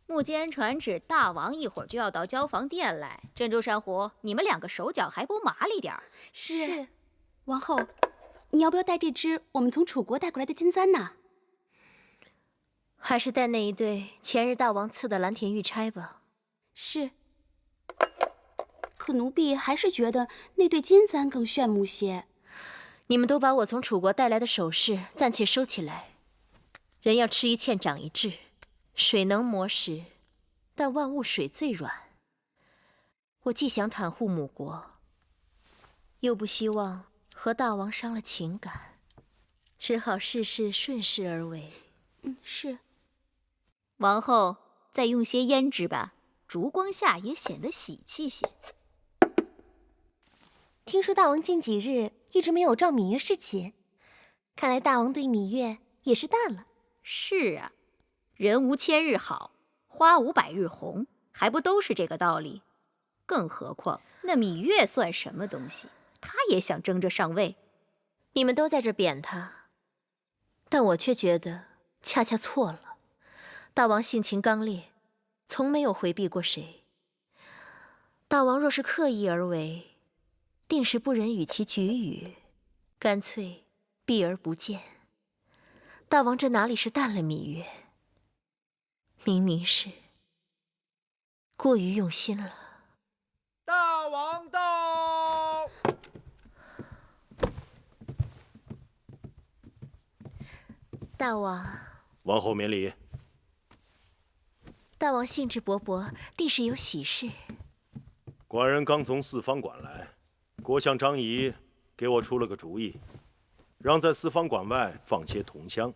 木间传旨，大王一会儿就要到交房殿来。珍珠珊瑚，你们两个手脚还不麻利点儿？是。王后，你要不要带这只我们从楚国带过来的金簪呢？还是带那一对前日大王赐的蓝田玉钗吧。是。可奴婢还是觉得那对金簪更炫目些。你们都把我从楚国带来的首饰暂且收起来。人要吃一堑长一智，水能磨石，但万物水最软。我既想袒护母国，又不希望和大王伤了情感，只好事事顺势而为。是。王后，再用些胭脂吧，烛光下也显得喜气些。听说大王近几日一直没有召芈月侍寝，看来大王对芈月也是淡了。是啊，人无千日好，花无百日红，还不都是这个道理？更何况那芈月算什么东西？她也想争着上位。你们都在这贬她，但我却觉得恰恰错了。大王性情刚烈，从没有回避过谁。大王若是刻意而为，定是不忍与其举语，干脆避而不见。大王这哪里是淡了芈月，明明是过于用心了。大王到！大王，王后免礼。大王兴致勃勃，定是有喜事。寡人刚从四方馆来，国相张仪给我出了个主意，让在四方馆外放些铜箱，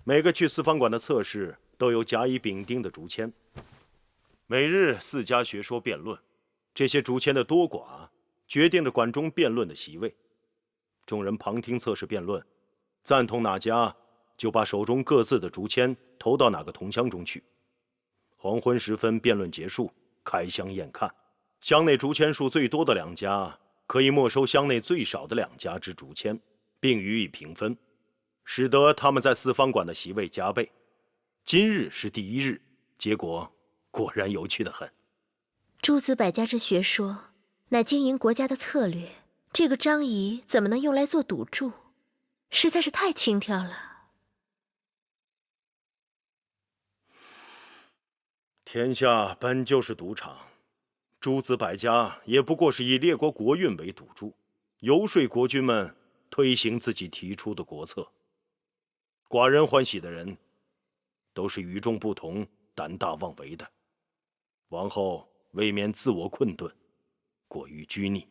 每个去四方馆的侧室都有甲乙丙丁的竹签，每日4家学说辩论，这些竹签的多寡决定着馆中辩论的席位。众人旁听侧室辩论，赞同哪家，就把手中各自的竹签投到哪个铜箱中去。黄昏时分，辩论结束，开箱验看，箱内竹签数最多的2家可以没收箱内最少的2家之竹签，并予以平分，使得他们在四方馆的席位加倍。今日是第1日，结果果然有趣得很。诸子百家之学说，乃经营国家的策略，这个张仪怎么能用来做赌注？实在是太轻佻了。天下本就是赌场，诸子百家也不过是以列国国运为赌注，游说国君们推行自己提出的国策。寡人欢喜的人，都是与众不同、胆大妄为的。王后未免自我困顿，过于拘泥。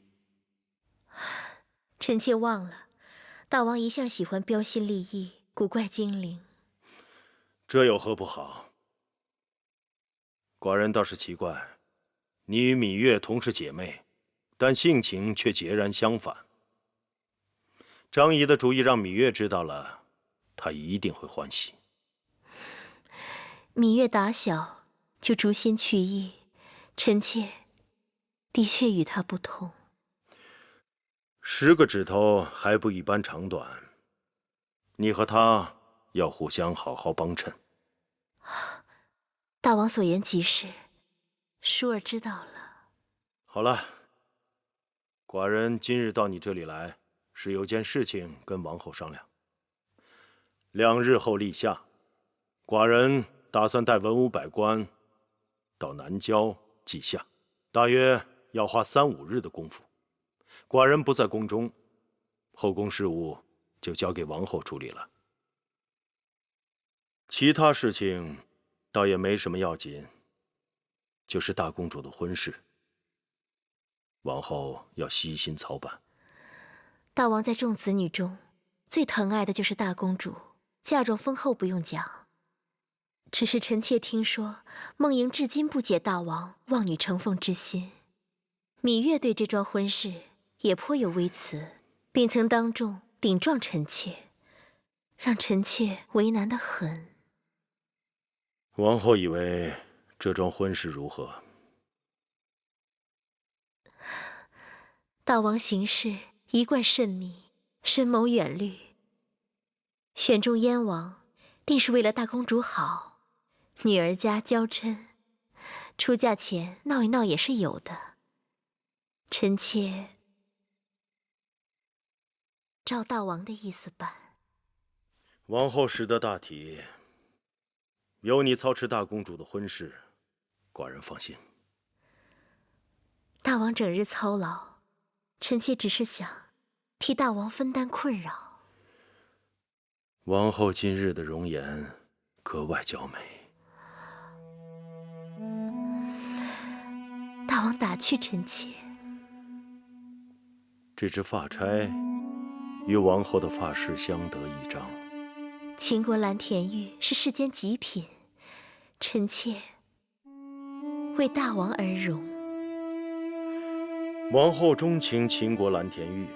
臣妾忘了，大王一向喜欢标新立异、古怪精灵。这有何不好？寡人倒是奇怪，你与芈月同是姐妹，但性情却截然相反。张仪的主意让芈月知道了，她一定会欢喜。芈月打小就逐心去意，臣妾的确与她不同。10个指头还不一般长短，你和她要互相好好帮衬。大王所言极是，淑儿知道了。好了，寡人今日到你这里来，是有件事情跟王后商量。2日后立夏，寡人打算带文武百官到南郊祭夏，大约要花3、5日的功夫。寡人不在宫中，后宫事务就交给王后处理了。其他事情倒也没什么要紧，就是大公主的婚事，王后要悉心操办。大王在众子女中最疼爱的就是大公主，嫁妆丰厚不用讲。只是臣妾听说孟莹至今不解大王望女成凤之心，芈月对这桩婚事也颇有微词，并曾当众顶撞臣妾，让臣妾为难得很。王后以为这桩婚事如何？大王行事一贯慎密，深谋远虑，选中燕王定是为了大公主好，女儿家娇嗔，出嫁前闹一闹也是有的。臣妾照大王的意思办。王后识得大体，有你操持大公主的婚事，寡人放心。大王整日操劳，臣妾只是想替大王分担困扰。王后今日的容颜格外娇美。大王打趣臣妾。这只发钗与王后的发饰相得益彰。秦国蓝田玉是世间极品，臣妾为大王而容。王后钟情秦国蓝田玉，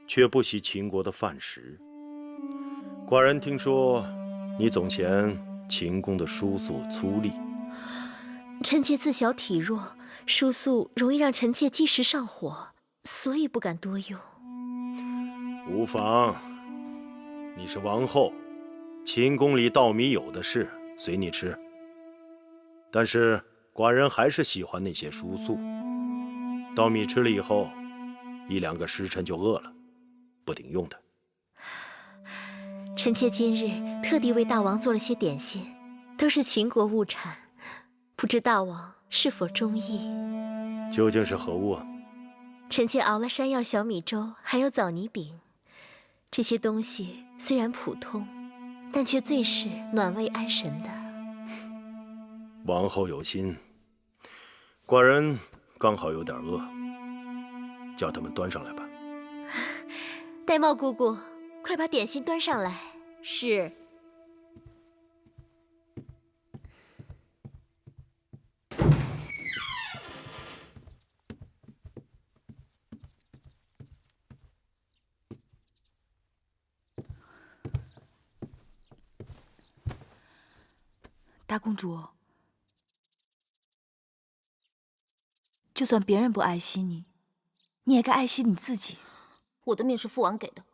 却不喜秦国的范石。寡人听说，你总嫌秦宫的疏素粗粝。臣妾自小体弱，疏素容易让臣妾积食上火，所以不敢多用。无妨，你是王后，秦宫里稻米有的是，随你吃。但是寡人还是喜欢那些疏素。稻米吃了以后，1-2个时辰就饿了，不顶用的。臣妾今日特地为大王做了些点心，都是秦国物产，不知大王是否中意？究竟是何物啊？臣妾熬了山药小米粥，还有枣泥饼。这些东西虽然普通，但却最是暖胃安神的。王后有心，寡人刚好有点饿，叫他们端上来吧。玳瑁姑姑，快把点心端上来。是。大公主，就算别人不爱惜你，你也该爱惜你自己。我的命是父王给的，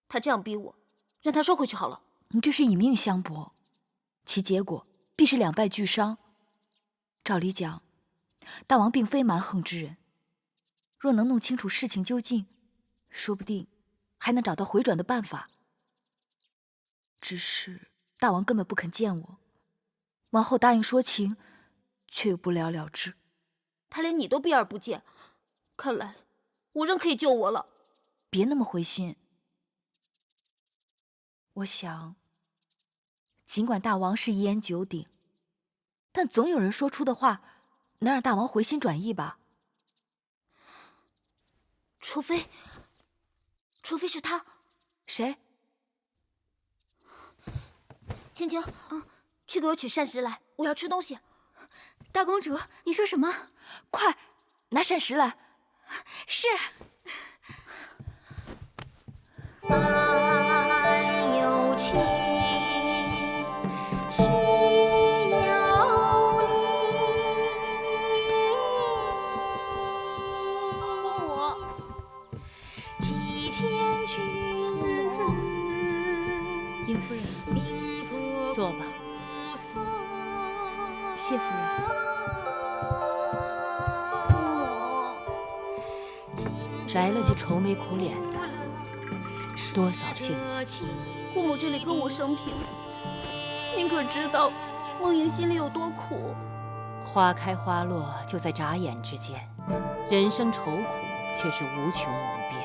他这样逼我，让他收回去好了。你这是以命相搏，其结果必是两败俱伤。照理讲，大王并非蛮横之人，若能弄清楚事情究竟，说不定还能找到回转的办法。只是大王根本不肯见我，王后答应说情，却又不了了之。他连你都避而不见，看来无人可以救我了。别那么灰心。我想，尽管大王是一言九鼎，但总有人说出的话能让大王回心转意吧？除非是他。谁？青青，去给我取膳食来，我要吃东西。大公主，你说什么？快拿膳食来。是。爱有情，心有灵。姑母，几千君子，殷夫人，坐吧。谢夫人。来了就愁眉苦脸的，多扫兴。姑母这里歌舞升平，您可知道梦莹心里有多苦？花开花落就在眨眼之间，人生愁苦却是无穷无边。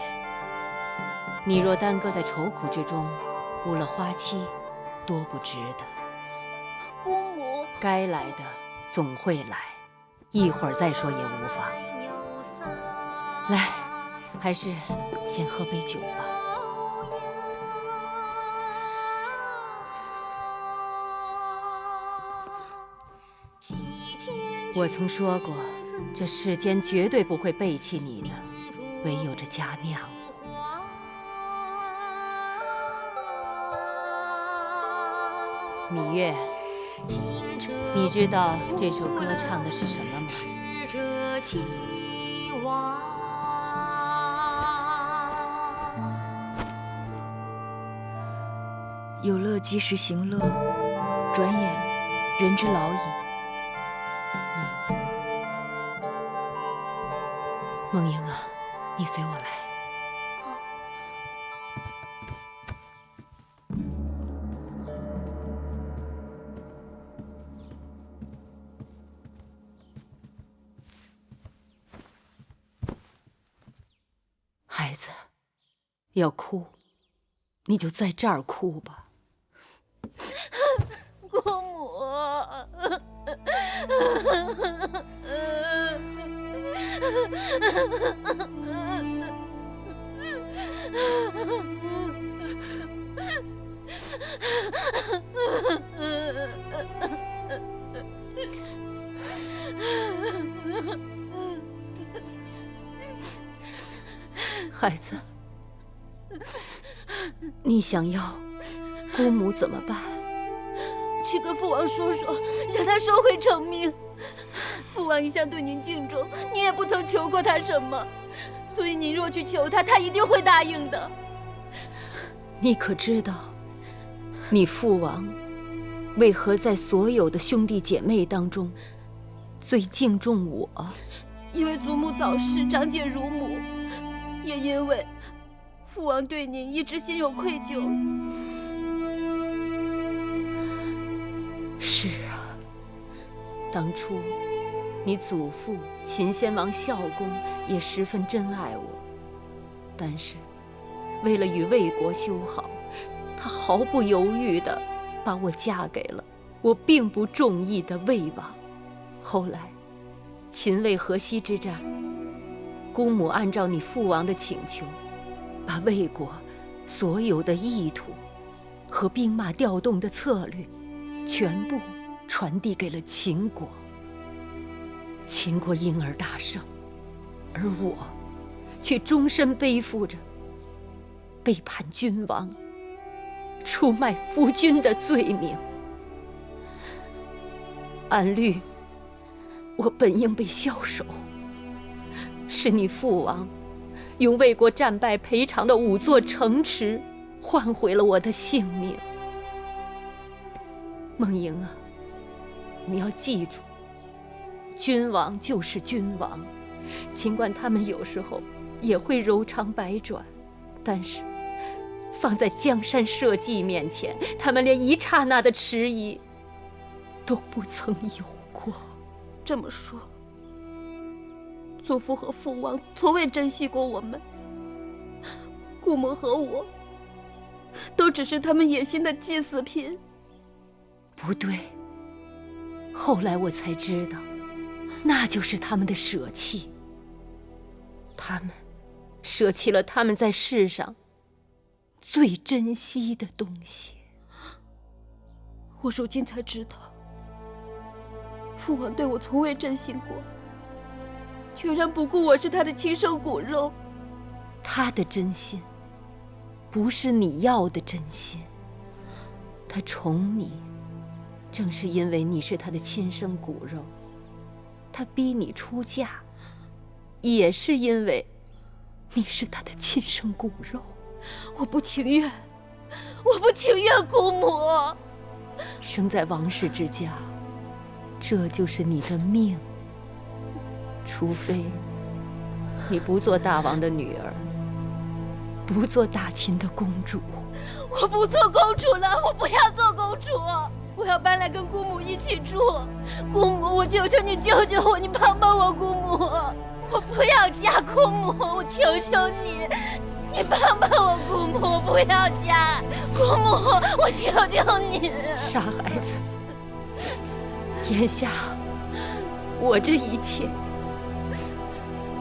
你若耽搁在愁苦之中，误了花期，多不值得。姑母，该来的总会来，一会儿再说也无妨。来，还是先喝杯酒吧。我曾说过，这世间绝对不会背弃你的，唯有这佳酿。芈月，你知道这首歌唱的是什么吗？有乐及时行乐，转眼人之老矣。梦莹啊，你随我来。孩子，要哭，你就在这儿哭吧。姑母，孩子，你想要姑母怎么办？去跟父王说说，让他收回成命。父王一向对您敬重，你也不曾求过他什么，所以您若去求他，他一定会答应的。你可知道，你父王为何在所有的兄弟姐妹当中最敬重我？因为祖母早逝，长姐如母，也因为父王对您一直心有愧疚。是啊，当初你祖父秦先王孝公也十分珍爱我，但是为了与魏国修好，他毫不犹豫地把我嫁给了我并不中意的魏王。后来秦魏河西之战，姑母按照你父王的请求，把魏国所有的意图和兵马调动的策略全部传递给了秦国。秦国因而大胜，而我却终身背负着背叛君王、出卖夫君的罪名。按律，我本应被枭首，是你父王用魏国战败赔偿的5座城池换回了我的性命。梦莹啊，你要记住，君王就是君王，尽管他们有时候也会柔肠百转，但是放在江山社稷面前，他们连一刹那的迟疑都不曾有过。这么说，祖父和父王从未珍惜过我们，姑母和我都只是他们野心的祭祀品。不对，后来我才知道，那就是他们的舍弃。他们舍弃了他们在世上最珍惜的东西。我如今才知道，父王对我从未真心过，全然不顾我是他的亲生骨肉。他的真心不是你要的真心，他宠你正是因为你是他的亲生骨肉，他逼你出嫁也是因为你是他的亲生骨肉。我不情愿，我不情愿，姑母。生在王室之家，这就是你的命。除非你不做大王的女儿，不做大秦的公主。我不做公主了，我不要做公主，我要搬来跟姑母一起住。姑母，我求求你救救我，你帮帮我，姑母。我不要嫁，姑母，我求求你，你帮帮我，姑母，我不要嫁，姑母，我求求你。傻孩子，眼下我这一切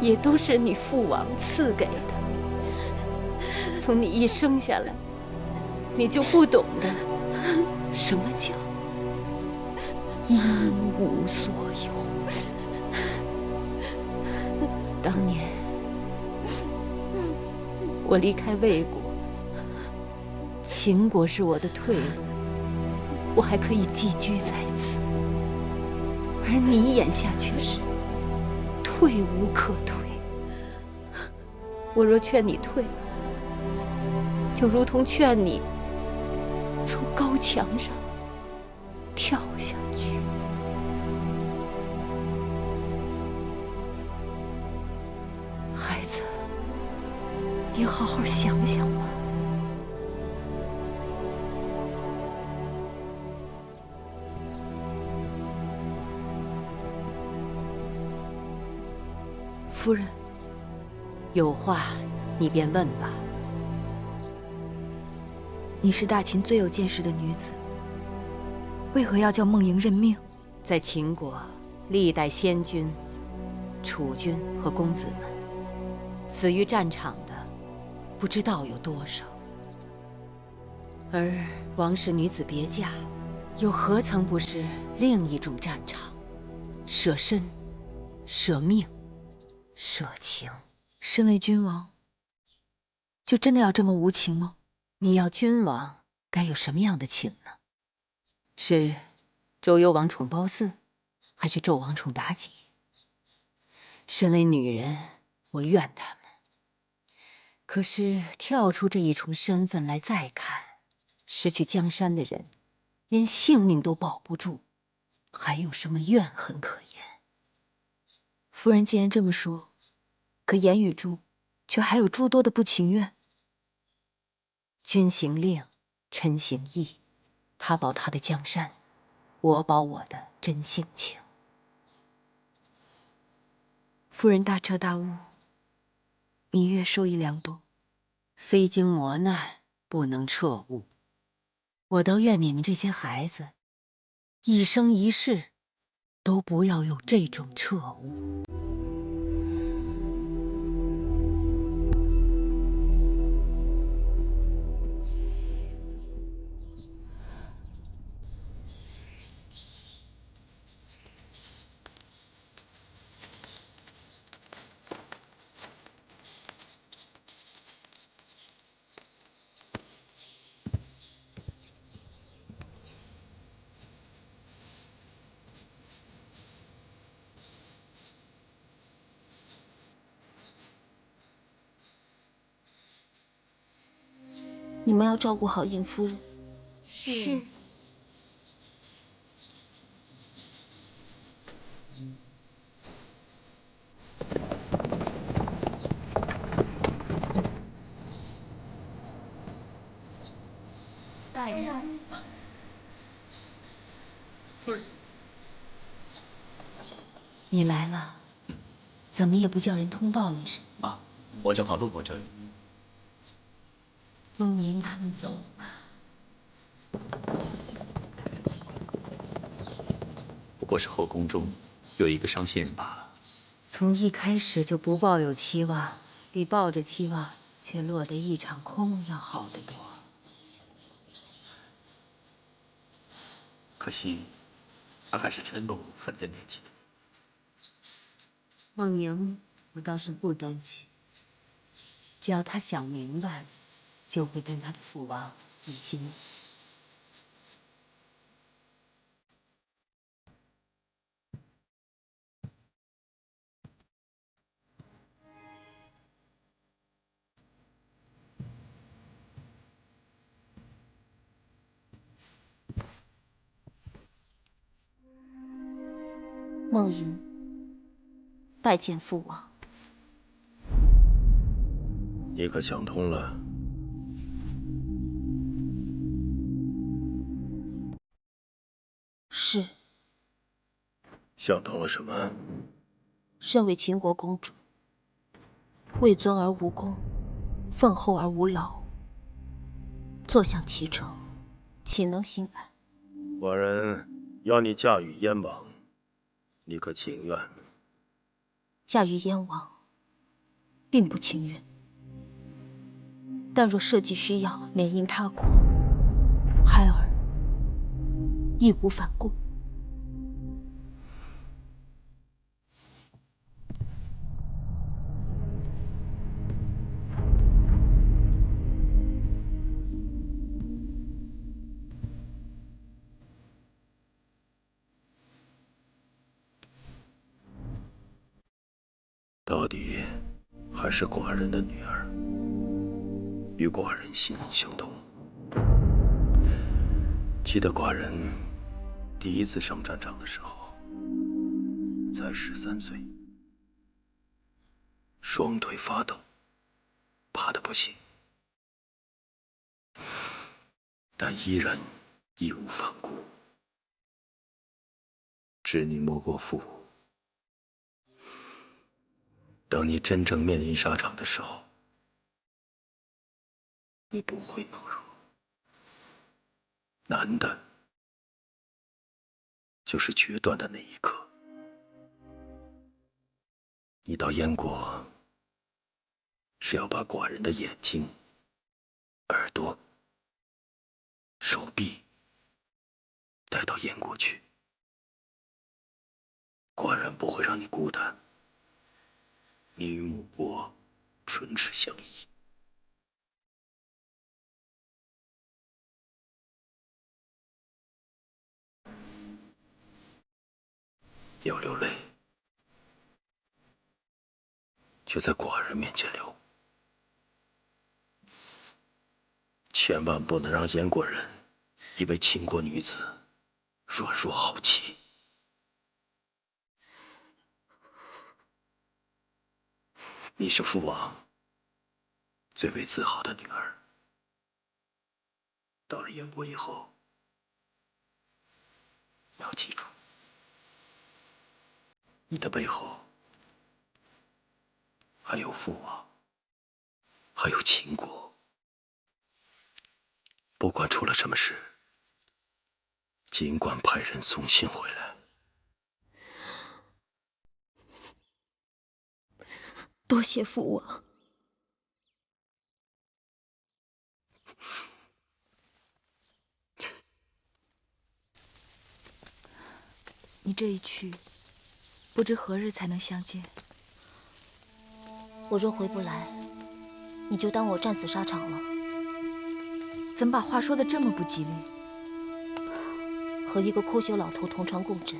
也都是你父王赐给的。从你一生下来，你就不懂得什么叫一无所有。当年我离开魏国，秦国是我的退路，我还可以寄居在此，而你眼下却是退无可退。我若劝你退，就如同劝你从高墙上跳下去。孩子，你好好想想吧。夫人，有话你便问吧。你是大秦最有见识的女子，为何要叫孟莹认命？在秦国，历代先君、储君和公子们，死于战场的不知道有多少。而王氏女子别嫁，又何曾不是另一种战场？舍身、舍命、舍情。身为君王，就真的要这么无情吗？你要君王该有什么样的情呢？是周幽王宠褒姒，还是纣王宠妲己？身为女人，我怨他们。可是跳出这一重身份来再看，失去江山的人，连性命都保不住，还有什么怨恨可言？夫人既然这么说，可言语中却还有诸多的不情愿。君行令，臣行义，他保他的江山，我保我的真性情。夫人大彻大悟，芈月受益良多。非经磨难，不能彻悟。我倒愿你们这些孩子，一生一世都不要有这种彻悟。你们要照顾好尹夫人。是。大人，夫人，你来了，怎么也不叫人通报一声？啊，我正好路过这里。孟莹他们走了。不过是后宫中有一个伤心人罢了。从一开始就不抱有期望，比抱着期望却落得一场空要好得多。可惜，他还是沉动很的年纪。孟莹，我倒是不担心，只要他想明白了，就会跟他的父王一心一意。孟莹，拜见父王。你可想通了？是。想通了什么？身为秦国公主，位尊而无功，奉厚而无劳，坐享其成，岂能心安？寡人要你驾驭燕王，你可情愿？驾驭燕王，并不情愿。但若社稷需要联姻他国，孩儿义无反顾。到底还是寡人的女儿，与寡人心意相通。记得寡人第一次上战场的时候，才13岁，双腿发抖，怕得不行，但依然义无反顾。知你摸过腹，等你真正面临沙场的时候，你不会懦弱。难的就是决断的那一刻。你到燕国是要把寡人的眼睛、耳朵、手臂带到燕国去。寡人不会让你孤单，你与母国唇齿相依。要流泪，就在寡人面前流，千万不能让燕国人以为秦国女子软弱好欺。你是父王最为自豪的女儿，到了燕国以后，要记住，你的背后还有父王，还有秦国。不管出了什么事，尽管派人送信回来。多谢父王。你这一去，不知何日才能相见。我若回不来，你就当我战死沙场了。怎么把话说得这么不吉利？和一个枯朽老头同床共枕，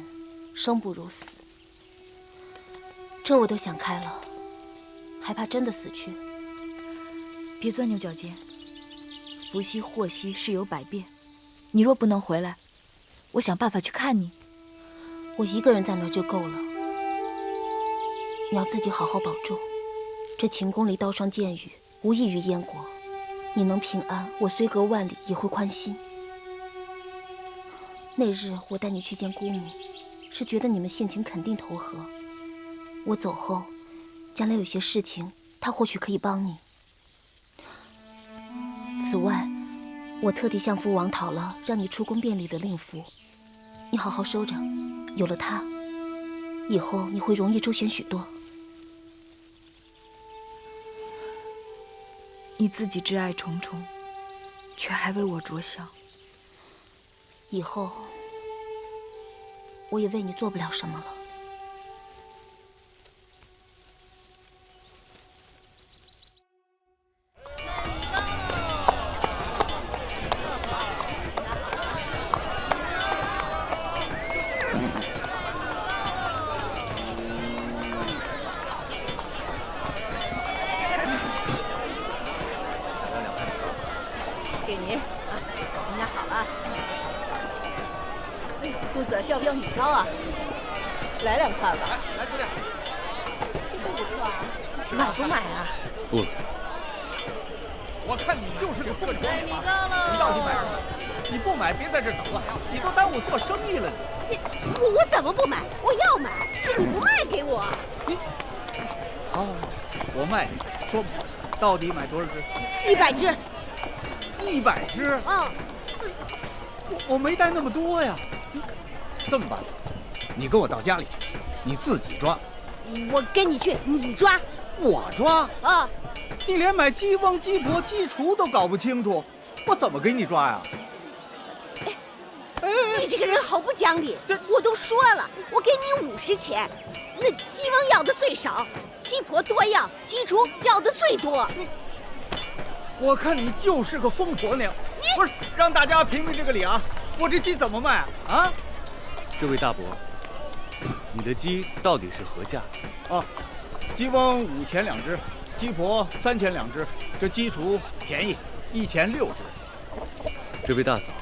生不如死。这我都想开了，还怕真的死去？别钻牛角尖。福兮祸兮，事有百变。你若不能回来，我想办法去看你。我一个人在那儿就够了。你要自己好好保重。这秦宫里刀伤剑雨，无异于燕国。你能平安，我虽隔万里也会宽心。那日我带你去见姑母，是觉得你们性情肯定投合。我走后，将来有些事情，她或许可以帮你。此外，我特地向父王讨了让你出宫便礼的令符，你好好收着。有了它，以后你会容易周旋许多。你自己挚爱重重，却还为我着想。以后，我也为你做不了什么了。给您啊，您俩好了。公子要不要米糕啊？来2块吧。来，姑娘。这个不错啊，买不买啊？不了。我看你就是个混账！米糕了。你到底买什么？你不买，别在这等了，你都耽误做生意了。我怎么不买？我要买，是你不卖给我。你哦，我卖你，说吧，到底买多少只？100只。100只？啊！我没带那么多呀。这么办，你跟我到家里去，你自己抓。我跟你去，你抓。我抓？啊！你连买鸡翁、鸡婆、鸡雏都搞不清楚，我怎么给你抓呀？你这个人好不讲理！我都说了，我给你50钱，那鸡翁要的最少，鸡婆多要，鸡雏要的最多。我看你就是个疯婆娘！不是，让大家评评这个理啊！我这鸡怎么卖啊？这位大伯，你的鸡到底是何价？啊，鸡翁5钱2只，鸡婆3钱2只，这鸡雏便宜1钱6只。这位大嫂，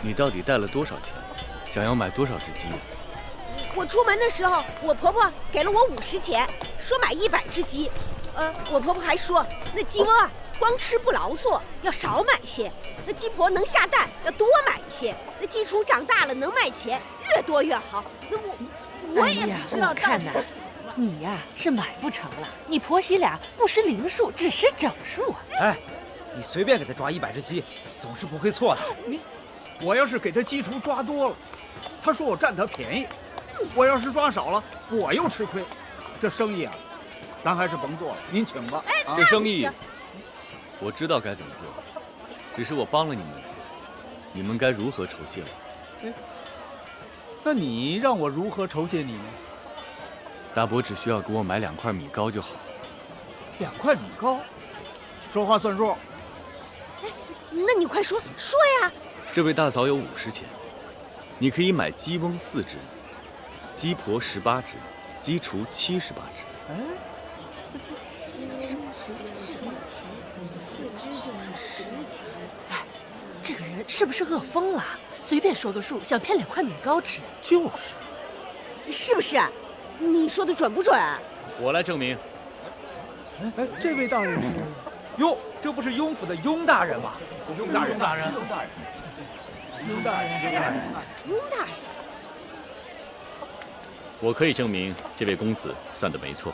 你到底带了多少钱？想要买多少只鸡？我出门的时候，我婆婆给了我50钱，说买100只鸡。我婆婆还说，那鸡窝啊，光吃不劳作，要少买些；那鸡婆能下蛋，要多买一些；那鸡雏长大了能卖钱，越多越好。那我也不知道我看呐，你呀是买不成了。你婆媳俩不识零数，只识整数啊！哎，你随便给他抓100只鸡，总是不会错的。我要是给他鸡雏抓多了，他说我占他便宜；我要是抓少了，我又吃亏。这生意啊，咱还是甭做了，您请吧。这生意我知道该怎么做，只是我帮了你们，你们该如何酬谢我？那你让我如何酬谢你呢？大伯只需要给我买2块米糕就好。2块米糕，说话算数。那你快说呀！这位大嫂有50钱，你可以买鸡翁4只，鸡婆18只，鸡雏78只。哎，这个人是不是饿疯了？随便说个数，想骗2块米糕吃？就是，是不是？你说的准不准？我来证明。哎，这位大人是？哟，这不是雍府的雍大人吗？雍大人。我可以证明这位公子算得没错。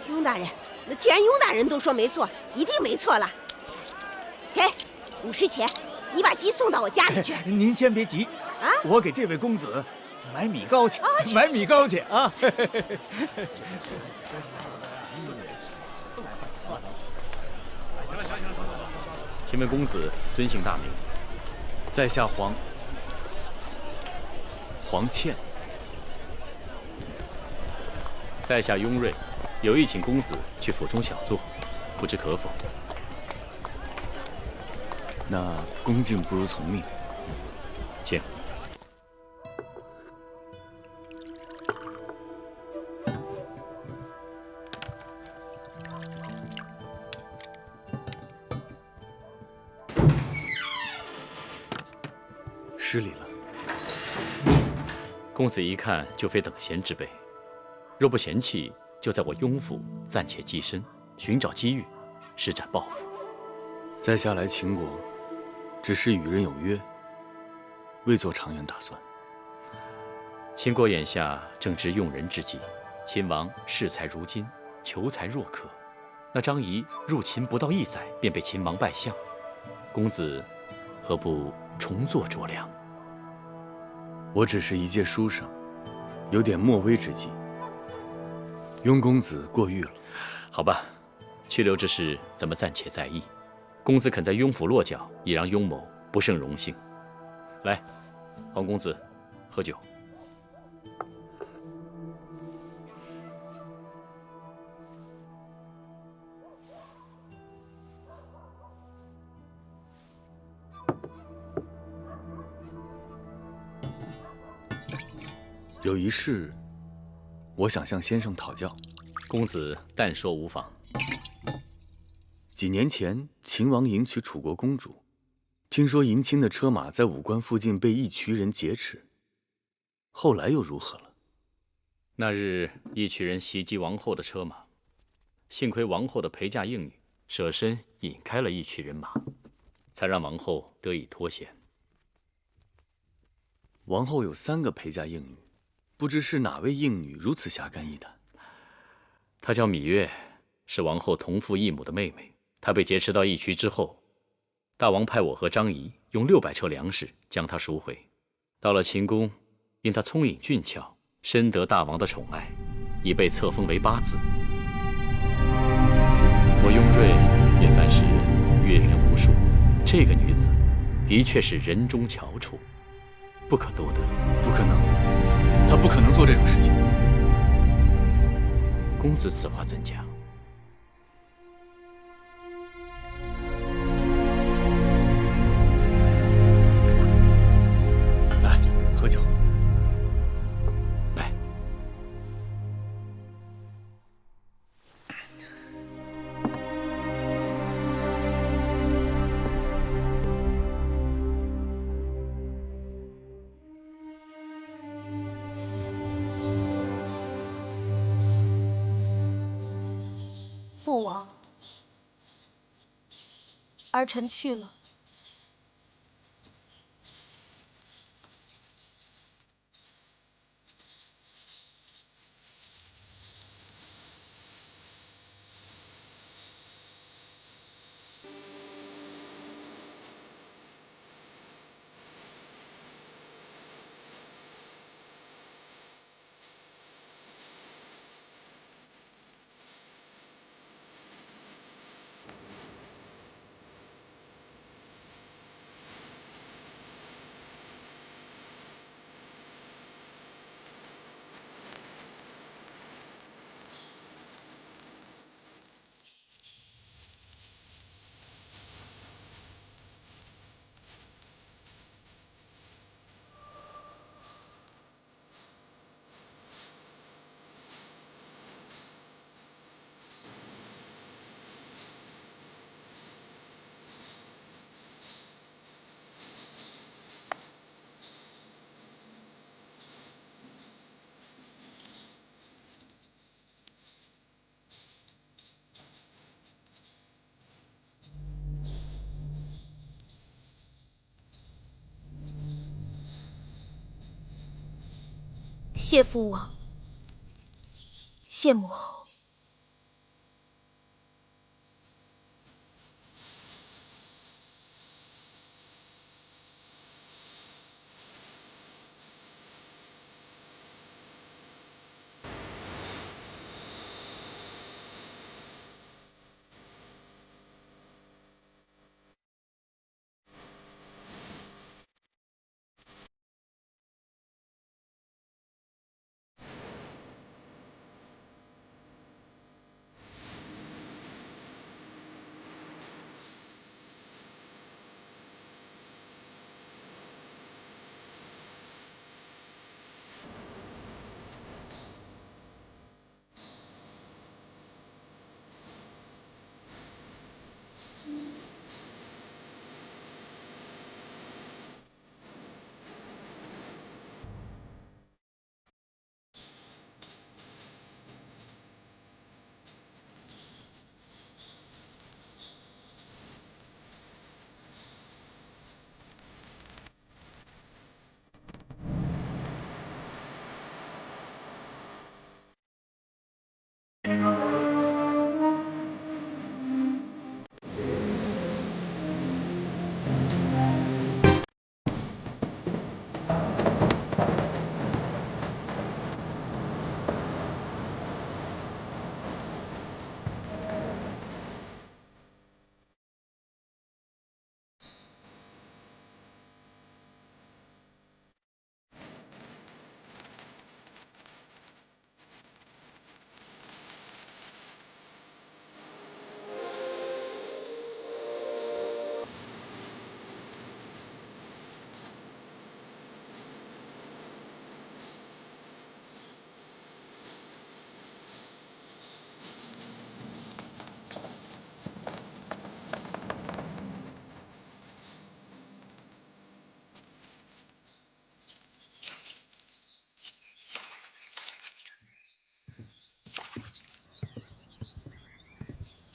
雍大人，那既然雍大人都说没错，一定没错了。给50钱，你把鸡送到我家里去。您先别急啊，我给这位公子买米糕去，买米糕去啊！请问公子尊姓大名？在下黄倩。在下雍瑞，有意请公子去府中小坐，不知可否？那恭敬不如从命，请。失礼了。公子一看就非等闲之辈，若不嫌弃，就在我雍府暂且寄身，寻找机遇，施展抱负。在下来秦国，只是与人有约，未做长远打算。秦国眼下正值用人之际，秦王视财如金，求财若渴。那张仪入秦不到1载，便被秦王败相。公子何不重作酌量？我只是一介书生，有点莫威之计。雍公子过誉了。好吧，去留之事咱们暂且在议。公子肯在雍府落脚，已让雍某不胜荣幸。来，黄公子，喝酒。有一事，我想向先生讨教。公子但说无妨。几年前，秦王迎娶楚国公主，听说迎亲的车马在武关附近被一群人劫持，后来又如何了？那日，一群人袭击王后的车马，幸亏王后的陪嫁应女舍身引开了一群人马，才让王后得以脱险。王后有3个陪嫁应女，不知是哪位应女如此侠肝义胆？她叫芈月，是王后同父异母的妹妹。她被劫持到义渠之后，大王派我和张仪用600车粮食将她赎回。到了秦宫，因她聪颖俊俏，深得大王的宠爱，已被册封为8子。我雍瑞也算是阅人无数，这个女子的确是人中翘楚，不可多得。不可能，她不可能做这种事情。公子此话怎讲？来，喝酒。来。父王，儿臣去了。谢父王，谢母后。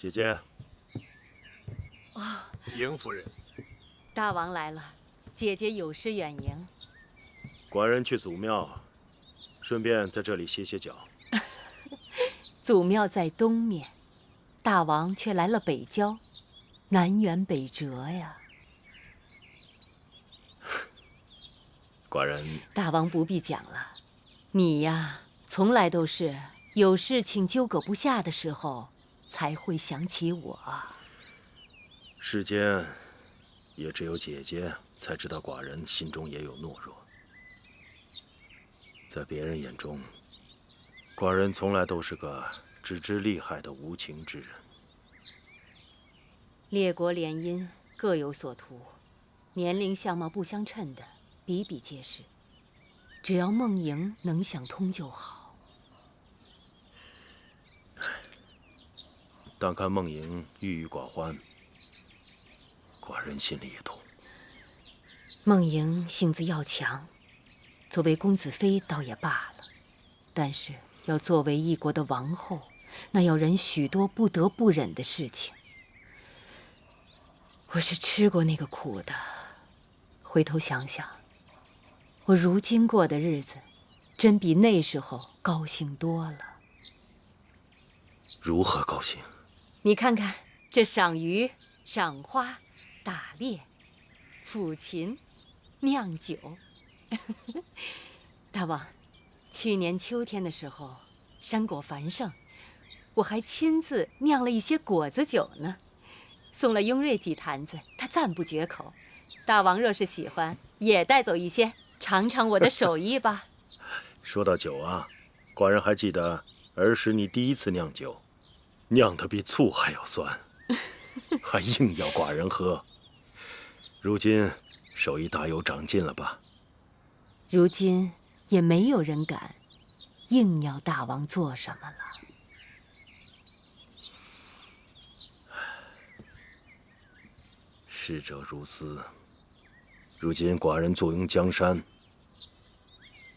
姐姐，哦，邢夫人，大王来了，姐姐有失远迎。寡人去祖庙，顺便在这里歇歇脚。祖庙在东面，大王却来了北郊，南辕北辙呀。寡人，大王不必讲了，你呀，从来都是有事情纠葛不下的时候，才会想起我。世间也只有姐姐才知道寡人心中也有懦弱。在别人眼中，寡人从来都是个只知利害的无情之人。列国联姻各有所图，年龄相貌不相称的比比皆是。只要梦莹能想通就好。但看梦莹郁郁寡欢，寡人心里也痛。梦莹性子要强，作为公子妃倒也罢了，但是要作为一国的王后，那要忍许多不得不忍的事情。我是吃过那个苦的。回头想想，我如今过的日子，真比那时候高兴多了。如何高兴？你看看，这赏鱼、赏花、打猎、抚琴、酿酒。大王，去年秋天的时候，山果繁盛，我还亲自酿了一些果子酒呢，送了雍瑞几坛子，他赞不绝口。大王若是喜欢，也带走一些，尝尝我的手艺吧。说到酒啊，寡人还记得儿时你第一次酿酒，酿得比醋还要酸，还硬要寡人喝。如今手艺大有长进了吧？如今也没有人敢硬要大王做什么了。逝者如斯，如今寡人坐拥江山，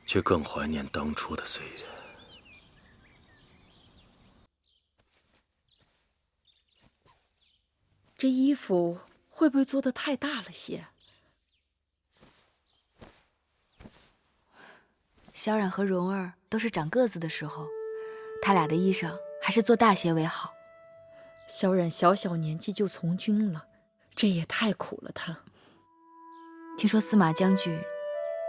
却更怀念当初的岁月。这衣服会不会做得太大了些？萧冉和蓉儿都是长个子的时候，他俩的衣裳还是做大些为好。萧冉小小年纪就从军了，这也太苦了他。听说司马将军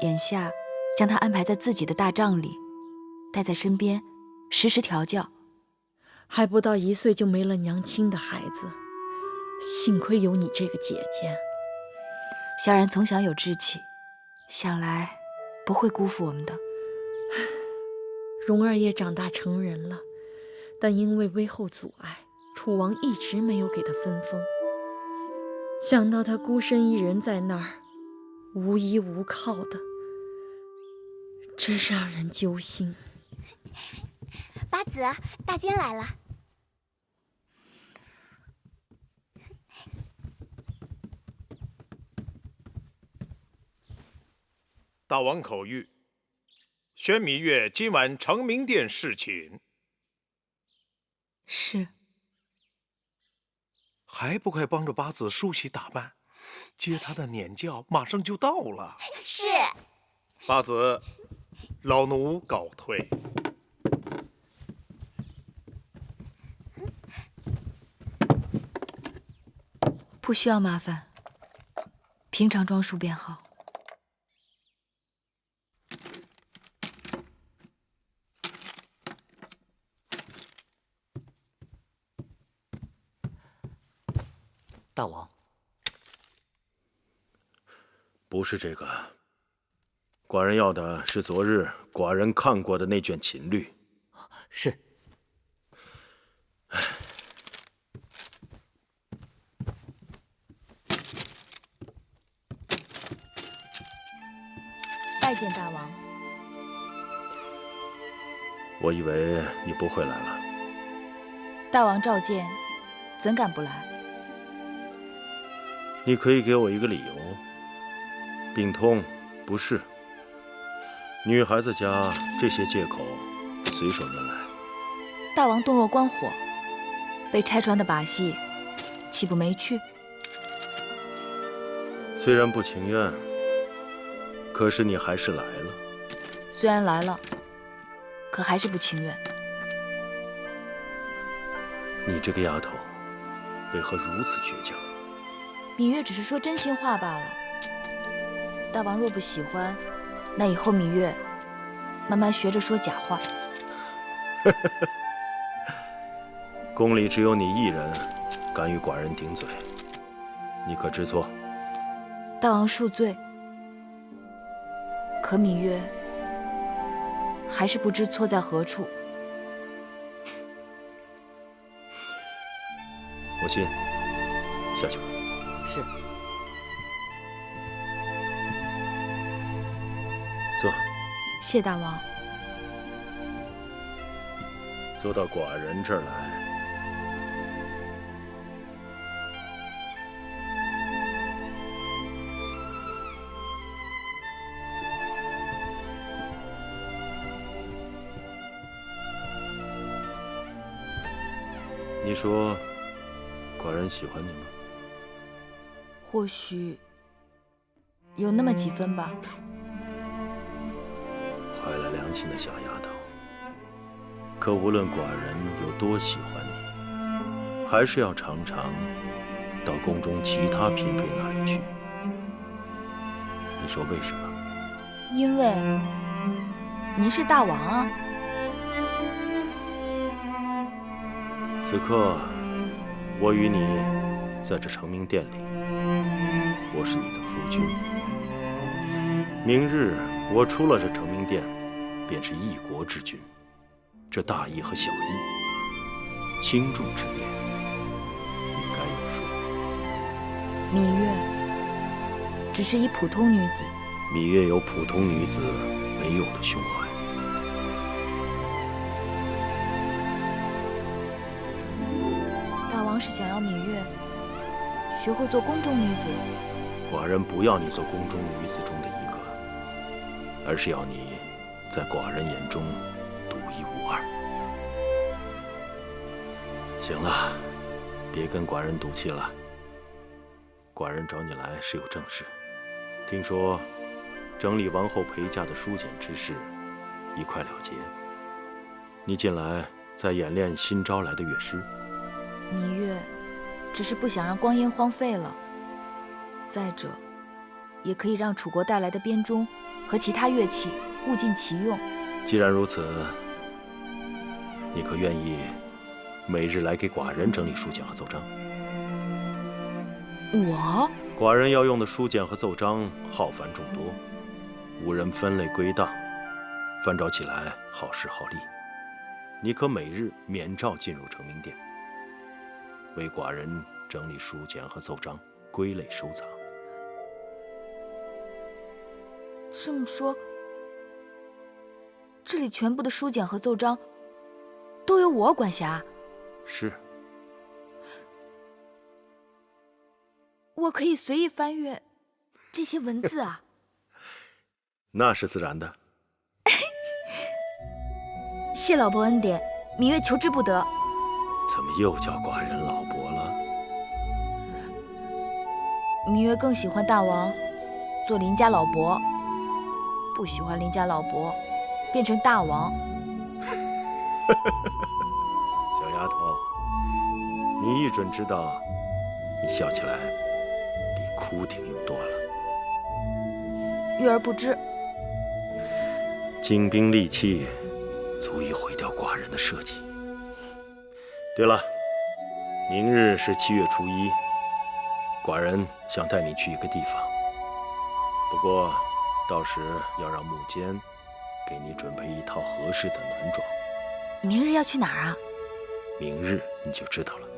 眼下将他安排在自己的大帐里，带在身边，时时调教。还不到1岁就没了娘亲的孩子，幸亏有你这个姐姐。萧然从小有志气，想来不会辜负我们的。蓉儿也长大成人了，但因为威后阻碍，楚王一直没有给她分封。想到她孤身一人在那儿，无依无靠的，真让人揪心。八子，大坚来了。大王口谕，宣芈月今晚承明殿侍寝。是。还不快帮着八子梳洗打扮，接他的撵轿马上就到了。是。八子，老奴告退。不需要麻烦，平常装束便好。大王，不是这个，寡人要的是昨日寡人看过的那卷琴律。是。拜见大王。我以为你不会来了。大王召见，怎敢不来？你可以给我一个理由。病痛、不适，女孩子家这些借口随手拈来。大王洞若观火，被拆穿的把戏，岂不没趣？虽然不情愿，可是你还是来了。虽然来了，可还是不情愿。你这个丫头，为何如此倔强？芈月只是说真心话罢了。大王若不喜欢，那以后芈月慢慢学着说假话。宫里只有你一人敢与寡人顶嘴，你可知错？大王恕罪。可芈月还是不知错在何处。母亲，下去吧。是。坐。谢大王。坐到寡人这儿来。你说，寡人喜欢你吗？或许有那么几分吧。坏了良心的小丫头。可无论寡人有多喜欢你，还是要常常到宫中其他嫔妃那里去。你说为什么？因为您是大王啊。此刻，我与你在这承明殿里，我是你的夫君。明日我出了这承明殿，便是一国之君。这大义和小义，轻重之别，你该有数。芈月只是一普通女子。芈月有普通女子没有的胸怀。大王是想要芈月学会做宫中女子？寡人不要你做宫中女子中的一个，而是要你在寡人眼中独一无二。行了，别跟寡人赌气了。寡人找你来是有正事，听说整理王后陪嫁的书简之事一快了结，你近来在演练新招来的乐师。芈月只是不想让光阴荒废了，再者，也可以让楚国带来的编钟和其他乐器物尽其用。既然如此，你可愿意每日来给寡人整理书简和奏章？我？寡人要用的书简和奏章浩繁众多，无人分类归档，翻找起来耗时耗力。你可每日免召进入承明殿，为寡人整理书简和奏章，归类收藏。这么说，这里全部的书简和奏章都由我管辖？是。我可以随意翻阅这些文字啊？那是自然的。谢老伯恩典，芈月求之不得。怎么又叫寡人老伯了？芈月更喜欢大王做邻家老伯，不喜欢邻家老伯变成大王。小丫头，你一准知道，你笑起来比哭挺用多了。月儿不知，精兵利器足以毁掉寡人的社稷。对了，明日是7月初1，寡人想带你去一个地方，不过到时要让木间给你准备一套合适的暖装。明日要去哪儿啊？明日你就知道了。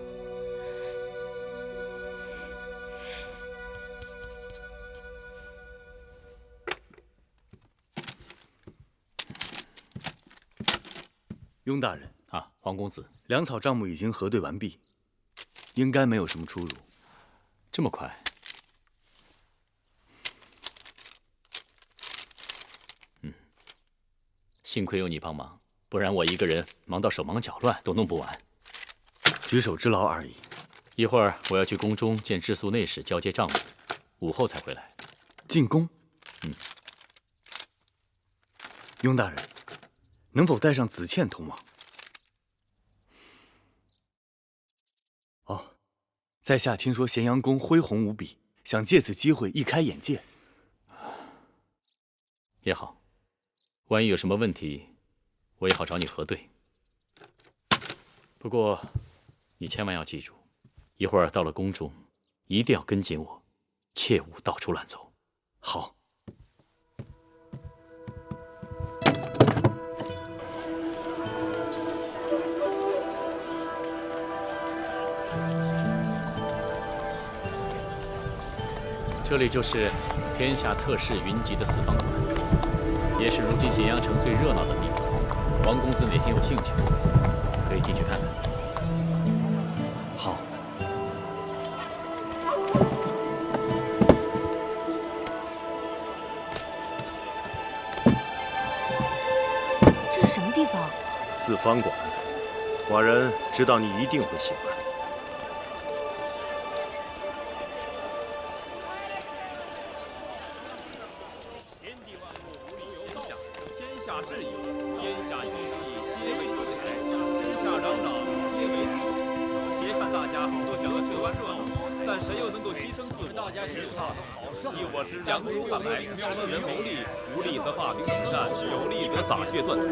雍大人啊，黄公子，粮草账目已经核对完毕，应该没有什么出入。这么快？幸亏有你帮忙，不然我一个人忙到手忙脚乱都弄不完。举手之劳而已。一会儿我要去宫中见治粟内侍交接账目，午后才回来。进宫？雍大人，能否带上子倩同往？哦，在下听说咸阳宫恢宏无比，想借此机会一开眼界。也好，万一有什么问题，我也好找你核对。不过，你千万要记住，一会儿到了宫中，一定要跟紧我，切勿到处乱走。好。这里就是天下侧室云集的四方馆，也是如今咸阳城最热闹的地方。王公子哪天有兴趣，可以进去看看。好。这是什么地方？四方馆，寡人知道你一定会喜欢。良猪汉来，人谋利，无利则化兵平战，有利则洒血断头。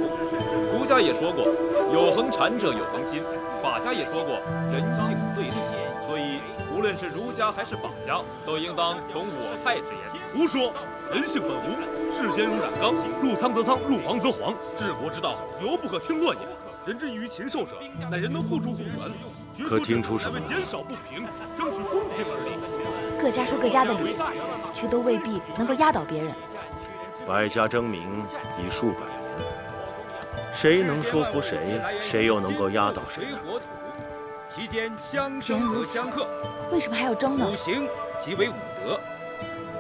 儒家也说过，有横禅者有恒心；法家也说过，人性遂利。所以，无论是儒家还是法家，都应当从我派之言。胡说！人性本无，世间如染缸，入仓则仓，入黄则黄。治国之道，犹不可听乱也。人之异于禽兽者，乃人能互助互援。可听出什么来？减少不平，争取公平而立。各家说各家的理，却都未必能够压倒别人。百家争鸣已数百年，谁能说服谁，谁又能够压倒谁呢？其间相既然如此，为什么还要争呢？五行即为五德，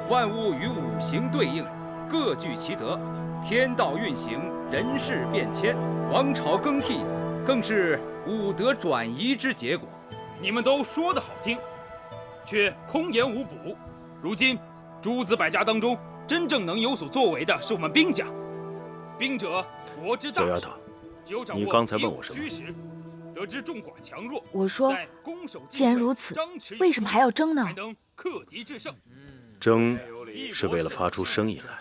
万物与五行对应，各具其德。天道运行，人事变迁，王朝更替，更是五德转移之结果。你们都说得好听，却空言无补。如今诸子百家当中，真正能有所作为的是我们兵家。兵者，国之大事。小丫头，你刚才问我什么？得知众寡强弱。我说，既然如此，为什么还要争呢？克敌制胜。争是为了发出声音来，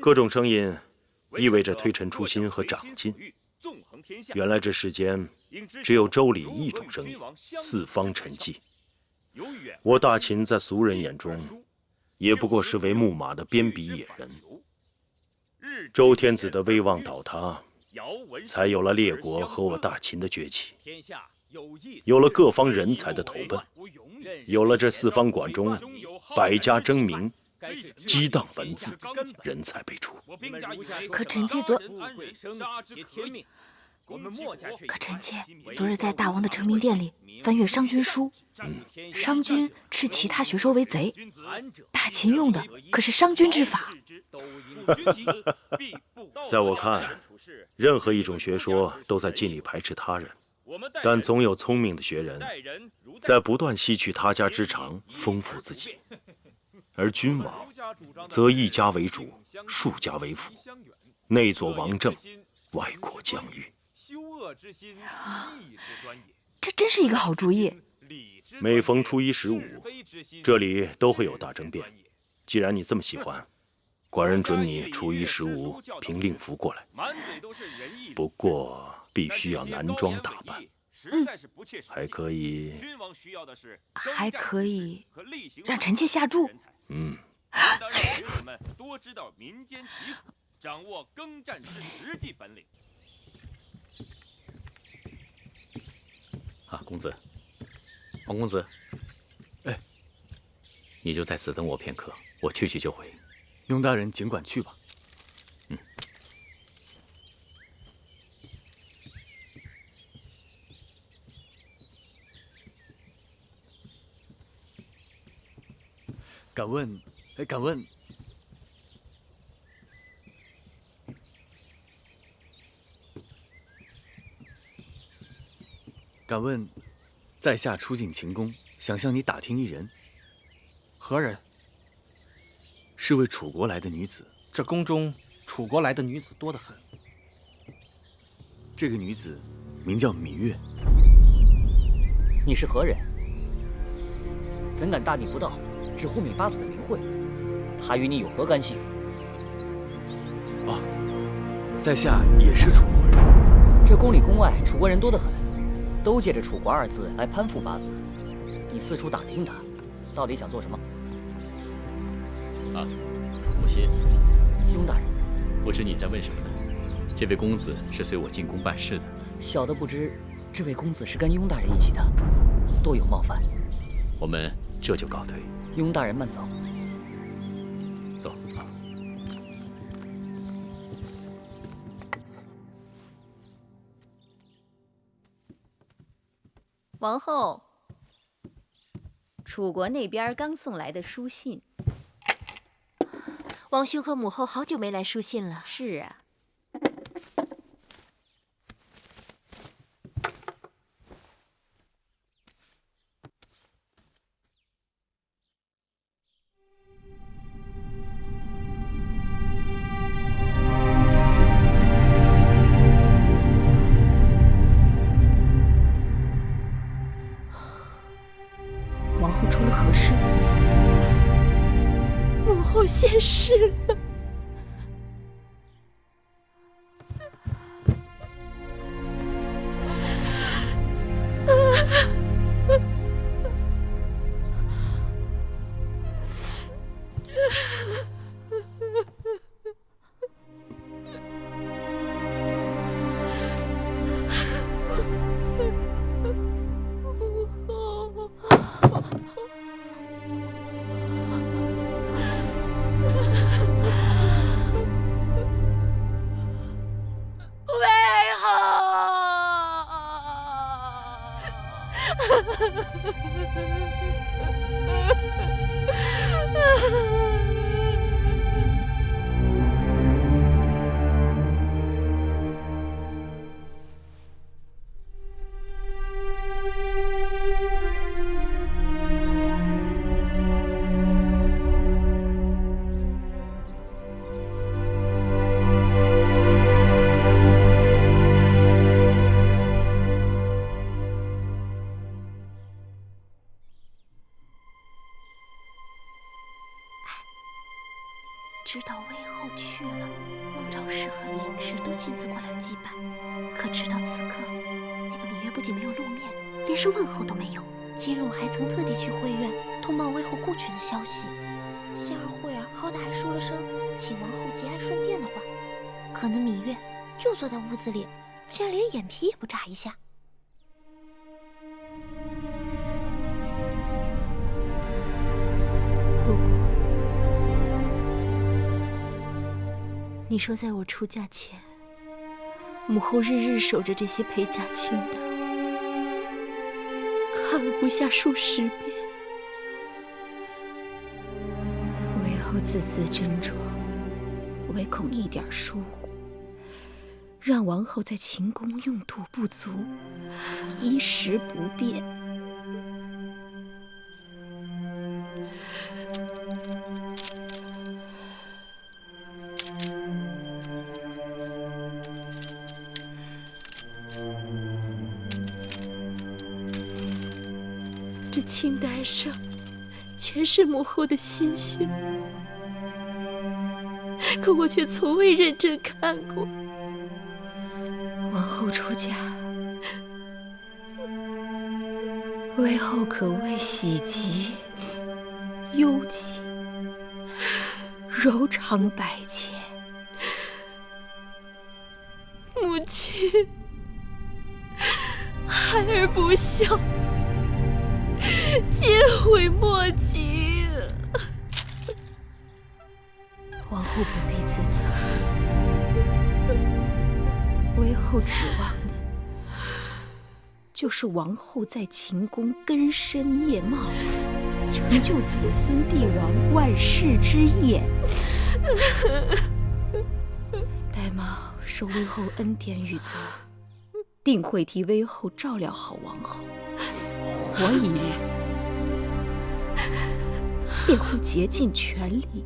各种声音意味着推陈出新和长进。原来这世间只有周礼一种声音，四方沉寂。我大秦在俗人眼中，也不过是为木马的边鄙野人。周天子的威望倒塌，才有了列国和我大秦的崛起，有了各方人才的投奔，有了这四方馆中百家争鸣，激荡文字，人才辈出。可臣妾昨日在大王的成名殿里翻阅商君书，商君斥其他学说为贼，大秦用的可是商君之法。在我看，任何一种学说都在尽力排斥他人，但总有聪明的学人在不断吸取他家之长，丰富自己。而君王则一家为主，数家为辅，内佐王政，外扩疆域。这真是一个好主意。每逢初一十五，这里都会有大争辩。既然你这么喜欢，寡人准你初一十五凭令符过来。不过必须要男装打扮，还可以让臣妾下注。我们多知道民间疾苦，掌握耕战之实际本领。啊，公子，王公子，哎，你就在此等我片刻，我去就回。雍大人尽管去吧。敢问，敢问，在下初进秦宫，想向你打听一人。何人？是位楚国来的女子。这宫中楚国来的女子多得很。这个女子名叫芈月。你是何人？怎敢大逆不道，直呼芈八子的名讳？她与你有何干系？哦，在下也是楚国人。这宫里宫外楚国人多得很，都借着楚国二字来攀附八子。你四处打听他，到底想做什么？啊，母亲，雍大人，不知你在问什么呢？这位公子是随我进宫办事的。小的不知，这位公子是跟雍大人一起的，多有冒犯。我们这就告退。雍大人慢走。走。王后，楚国那边刚送来的书信。王兄和母后好久没来书信了。是啊。件事了。知道魏后去了，孟昭氏和景氏都亲自过来祭拜。可直到此刻，那个芈月不仅没有露面，连声问候都没有。今日我还曾特地去会院通报魏后故去的消息。仙儿慧儿好歹还说了声请王后节哀顺变的话，可那芈月就坐在屋子里，竟然连眼皮也不眨一下。姑姑，你说在我出嫁前，母后日日守着这些陪嫁裙的，看了不下数十遍。魏后字字斟酌，唯恐一点疏忽，让王后在秦宫用度不足，衣食不便。这清单上全是母后的心血，可我却从未认真看过。王后出嫁，魏后可谓喜极忧戚，柔肠百结。母亲，孩儿不孝，皆悔莫及。王后不必自责，魏后指望的就是王后在秦宫根深叶茂，成就子孙帝王万世之业。戴瑁受魏后恩典与责，定会替魏后照料好王后，活一日便会竭尽全力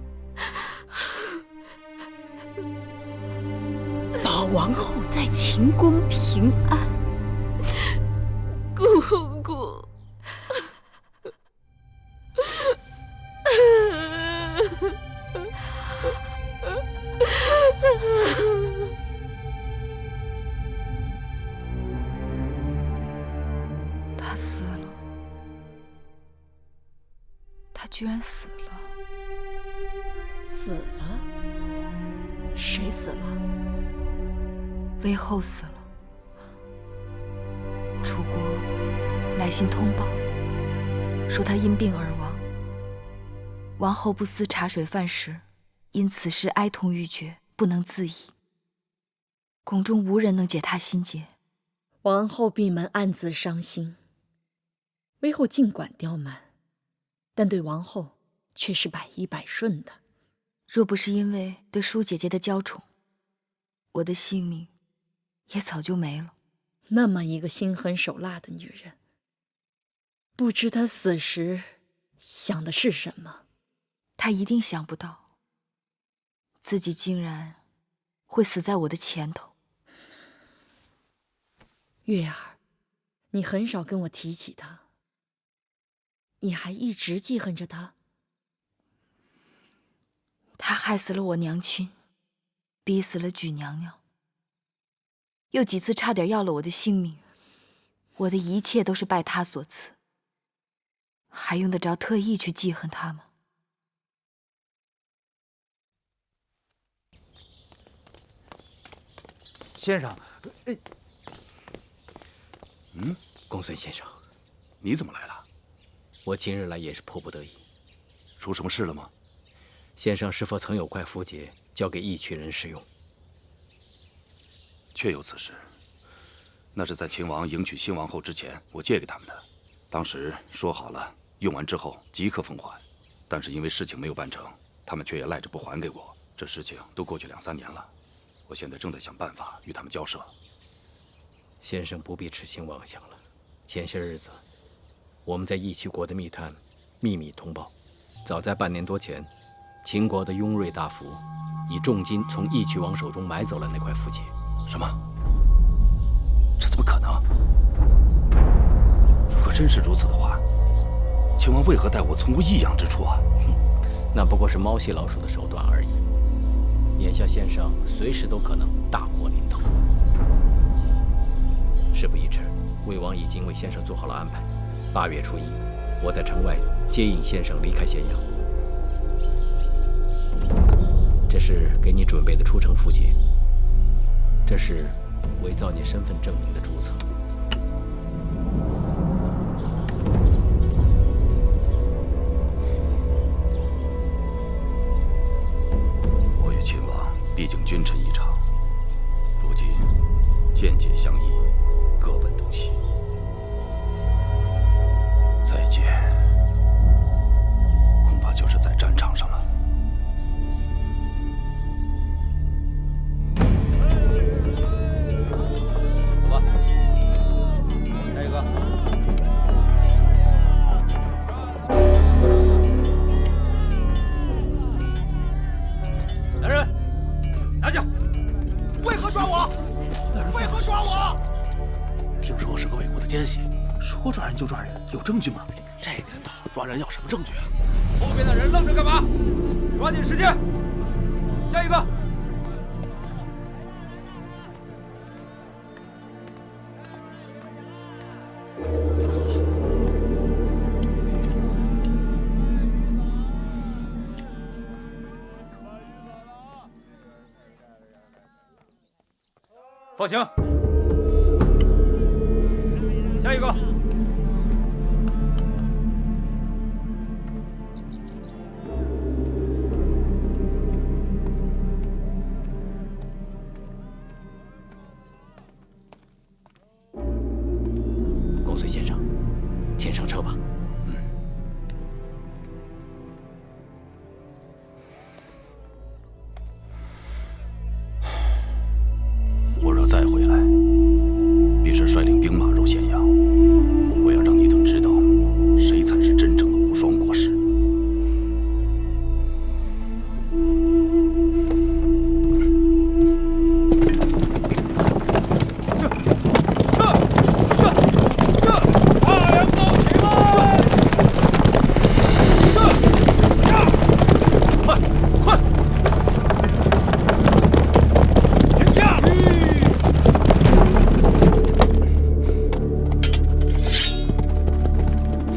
保王后在秦宫平安。姑姑，他死了，他居然死了。死了？谁死了？魏后死了。楚国来信通报，说他因病而亡。王后不思茶水饭食，因此事哀痛欲绝，不能自已。宫中无人能解他心结。王后闭门暗自伤心。魏后尽管刁蛮，但对王后却是百依百顺的。若不是因为对舒姐姐的娇宠，我的性命也早就没了。那么一个心狠手辣的女人，不知她死时想的是什么。她一定想不到，自己竟然会死在我的前头。月儿，你很少跟我提起她，你还一直记恨着她？她害死了我娘亲，逼死了举娘娘，又几次差点要了我的性命。我的一切都是拜他所赐，还用得着特意去记恨他吗？先生，公孙先生，你怎么来了？我今日来也是迫不得已。出什么事了吗？先生是否曾有块符节交给义渠人使用？确有此事。那是在秦王迎娶新王后之前，我借给他们的。当时说好了，用完之后即刻奉还。但是因为事情没有办成，他们却也赖着不还给我。这事情都过去2、3年了，我现在正在想办法与他们交涉。先生不必痴心妄想了。前些日子，我们在义渠国的密探秘密通报，早在半年多前，秦国的雍瑞大夫以重金从义渠王手中买走了那块符节。什么？这怎么可能？如果真是如此的话，秦王为何待我从无异样之处啊？那不过是猫戏老鼠的手段而已。眼下先生随时都可能大祸临头。事不宜迟，魏王已经为先生做好了安排。8月初1，我在城外接应先生离开咸阳。这是给你准备的出城符节，这是伪造你身份证明的注册。我与秦王毕竟君臣一场，如今见解相异，各奔东西。再见，恐怕就是在战场上了。走吧，下一个。来人，拿下！为何抓我？为何抓我？听说我是个魏国的奸细，说抓人就抓人，有证据吗？这年头抓人要什么证据啊？后边的人愣着干嘛？抓紧时间！下一个。放行。下一个。公孙先生，请上车吧。我若再回来，必是率领兵马入咸阳。我要让你等知道，谁才是真正的无双国师。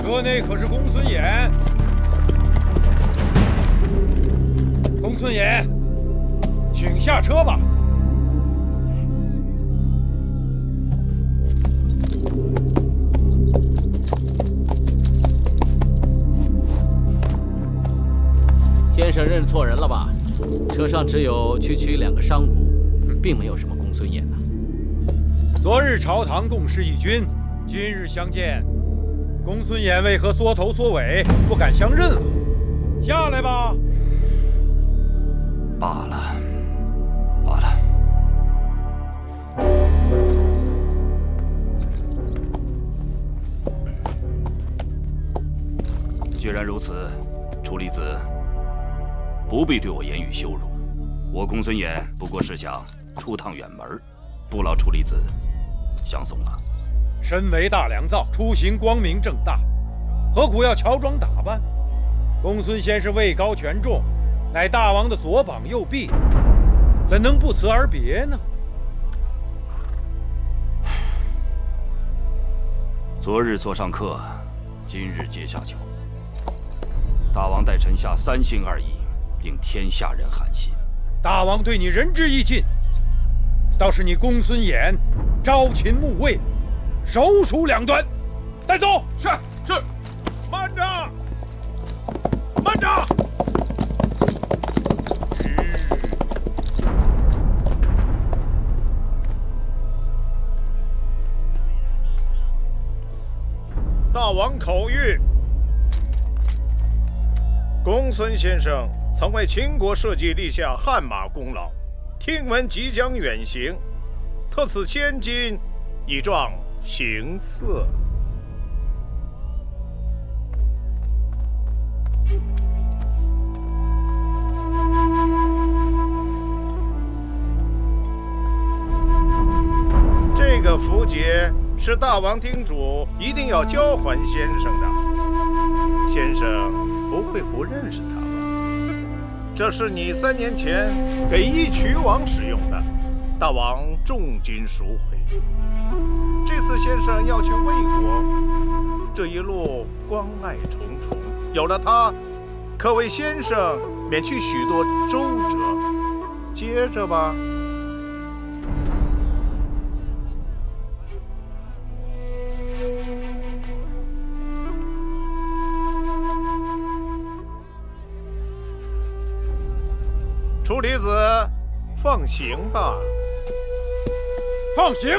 车内可是公孙衍？公孙衍，请下车吧。先生认错人了吧？车上只有区区2个商贾，并没有什么公孙衍呐。昨日朝堂共事一军，今日相见，公孙衍为何缩头缩尾，不敢相认了？下来吧。罢了，罢了。既然如此，楚离子不必对我言语羞辱。我公孙衍不过是想出趟远门，不劳楚离子相送了。身为大良造，出行光明正大，何苦要乔装打扮？公孙先是位高权重，乃大王的左膀右臂，怎能不辞而别呢？昨日座上客，今日阶下囚。大王待臣下3心2意，令天下人寒心。大王对你仁至义尽，倒是你公孙衍朝秦暮魏，手鼠两端。带走。是。慢着，慢着。大王口谕：公孙先生曾为秦国社稷立下汗马功劳，听闻即将远行，特赐千金以壮行色。这个符节是大王叮嘱一定要交还先生的，先生不会不认识他吧？这是你3年前给义渠王使用的，大王重金赎回。这次先生要去魏国，这一路关爱重重，有了它，可为先生免去许多周折。接着吧。楚离子，放行吧。放行。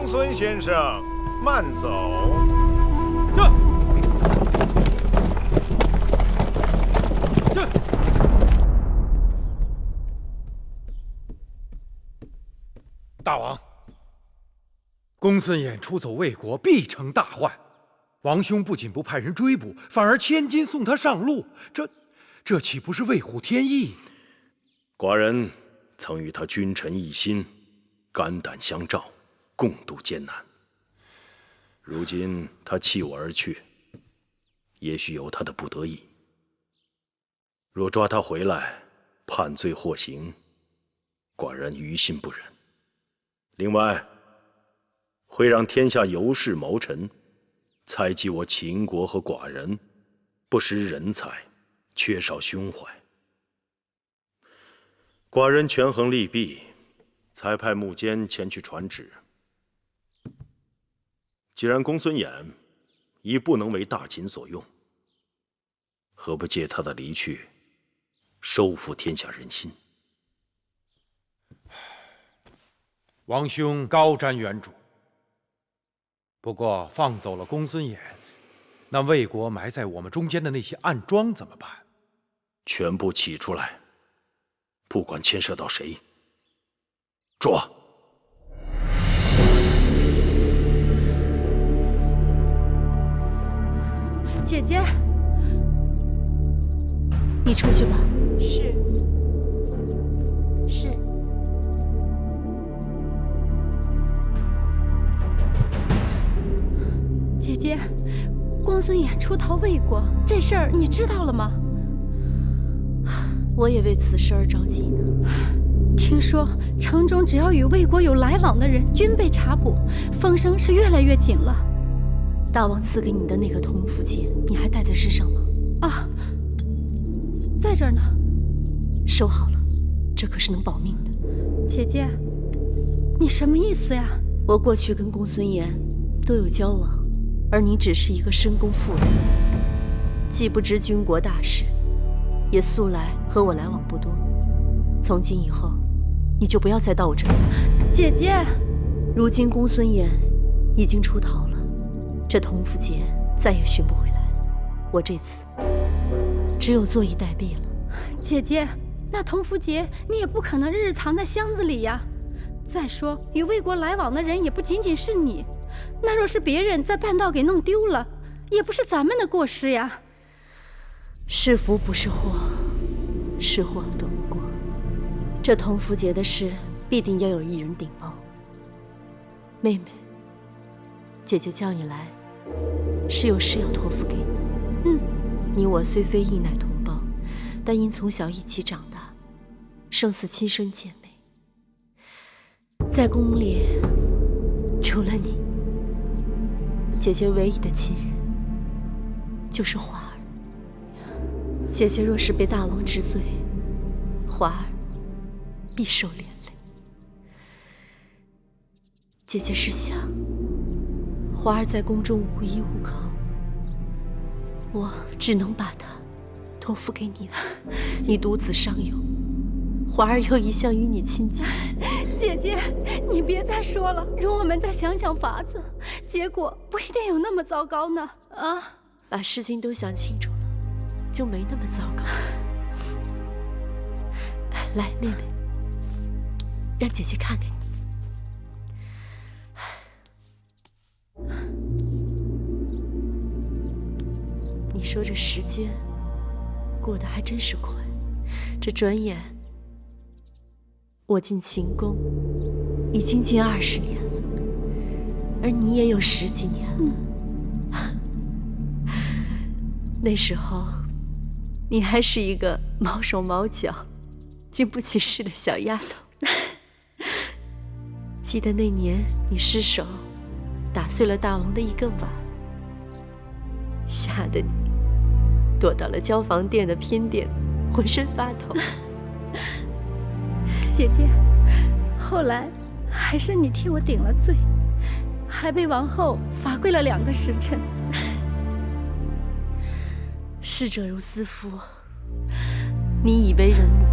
孙先生，慢走。大王，公孙衍出走魏国，必成大患。王兄不仅不派人追捕，反而千金送他上路，这岂不是为虎添翼？寡人曾与他君臣一心，肝胆相照，共度艰难。如今他弃我而去，也许有他的不得已。若抓他回来，判罪获刑，寡人于心不忍。另外，会让天下尤氏谋臣猜忌我秦国和寡人不识人才，缺少胸怀。寡人权衡利弊，才派幕监前去传旨。既然公孙衍已不能为大秦所用，何不借他的离去，收复天下人心？王兄高瞻远瞩。不过放走了公孙衍，那魏国埋在我们中间的那些暗桩怎么办？全部起出来，不管牵涉到谁，抓！姐姐，你出去吧。是。姐姐，公孙衍出逃魏国，这事儿你知道了吗？我也为此事而着急呢。听说城中只要与魏国有来往的人，均被查捕，风声是越来越紧了。大王赐给你的那个铜符节，你还带在身上吗？啊，在这儿呢。收好了，这可是能保命的。姐姐，你什么意思呀？我过去跟公孙衍都有交往，而你只是一个深宫妇人，既不知军国大事，也素来和我来往不多。从今以后，你就不要再到我这里了。姐姐，如今公孙衍已经出逃了，这铜符节再也寻不回来了。我这次只有坐以待毙了。姐姐，那同福节你也不可能日日藏在箱子里呀。再说，与魏国来往的人也不仅仅是你，那若是别人在半道给弄丢了，也不是咱们的过失呀。是福不是祸，是祸躲不过。这同福节的事，必定要有一人顶包。妹妹，姐姐叫你来，是有事要托付给你。你我虽非一奶同胞，但因从小一起长大，胜似亲生姐妹。在宫里，除了你，姐姐唯一的亲人就是华儿。姐姐若是被大王治罪，华儿必受连累。姐姐是想，华儿在宫中无依无靠，我只能把她托付给你了。你独子尚有，华儿又一向与你亲近。姐姐，你别再说了，容我们再想想法子，结果不一定有那么糟糕呢。啊，把事情都想清楚了，就没那么糟糕。来，妹妹，让姐姐看看你。你说这时间过得还真是快，这转眼我进秦宫已经近20年了，而你也有10几年了。那时候你还是一个毛手毛脚、经不起事的小丫头。记得那年你失手打碎了大王的一个碗，吓得你躲到了交房店的偏殿，浑身发抖。姐姐，后来还是你替我顶了罪，还被王后罚跪了2个时辰。逝者如斯夫，你已为人母，